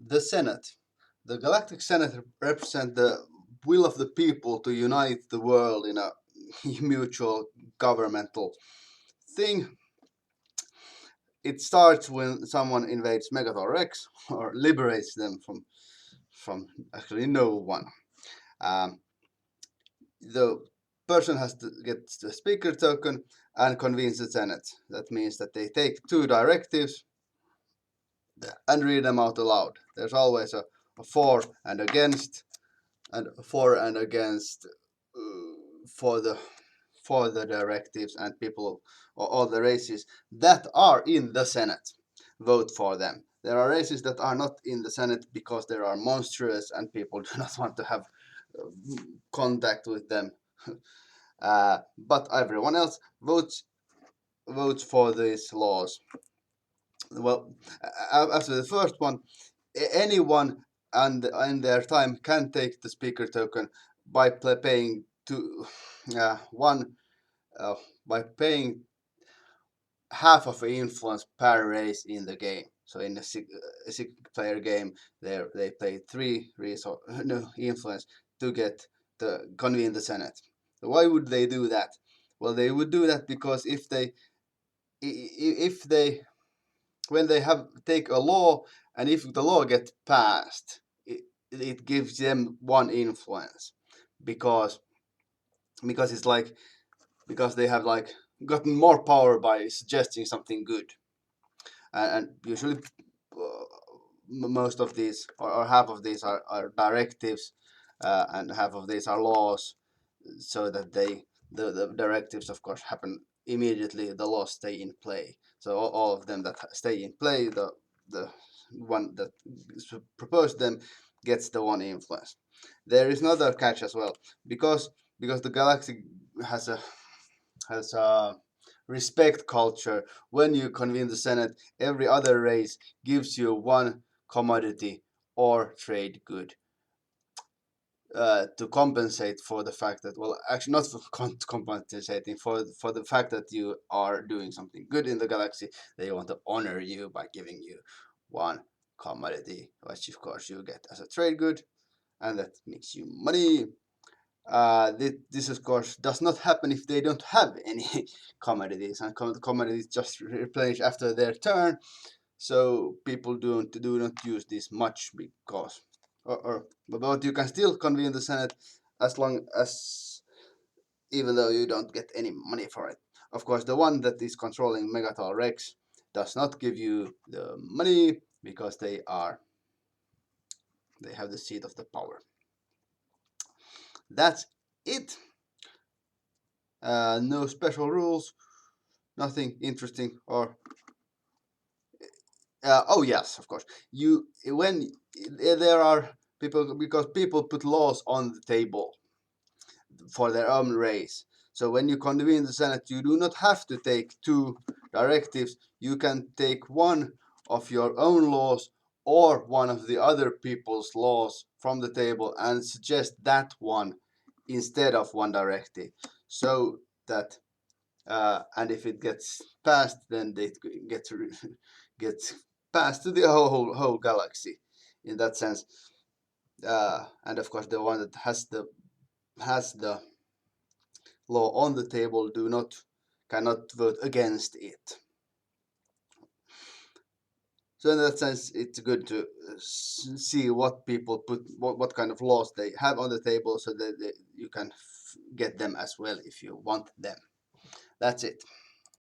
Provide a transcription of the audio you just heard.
The Senate. The Galactic Senate represents the will of the people to unite the world in a mutual governmental thing. It starts when someone invades Megathor Rex or liberates them from actually no one. Um, the person has to get the speaker token and convenes the Senate. That means that they take two directives and read them out aloud. There's always a for and against, and for and against for the directives, and people or all the races that are in the Senate vote for them. There are races that are not in the Senate because they are monstrous and people do not want to have contact with them. But everyone else votes for these laws. Well, after the first one, anyone and in their time can take the speaker token by paying one by paying half of the influence per race in the game. So in a six-player game, they play three influence to get to convene the Senate. So why would they do that? Well, they would do that because if they when they have take a law, and if the law gets passed, it gives them one influence because it's like because they have like gotten more power by suggesting something good, and usually most of these or half of these are directives, and half of these are laws, so that the directives of course happen immediately, the laws stay in play. So all of them that stay in play, the one that proposed them gets the one influence. There is another catch as well, because the galaxy has a respect culture. When you convene the Senate, every other race gives you one commodity or trade good, to compensate for the fact that, well, actually not for compensating for the fact that you are doing something good in the galaxy. They want to honor you by giving you one commodity, which of course you get as a trade good, and that makes you money. This of course does not happen if they don't have any commodities, and commodities just replenish after their turn. So people do not use this much because, but you can still convene the Senate as long as, even though you don't get any money for it. Of course, the one that is controlling Megathor Rex does not give you the money because they have the seat of the power. That's it. No special rules, nothing interesting or oh yes, of course. When there are people, because people put laws on the table for their own race. So when you convene the Senate, you do not have to take two directives. You can take one of your own laws or one of the other people's laws from the table and suggest that one instead of one directive. So that and if it gets passed, then it gets passed to the whole galaxy. In that sense, and of course, the one that has the law on the table cannot vote against it. So in that sense, it's good to see what people what kind of laws they have on the table, so that you can get them as well if you want them. That's it.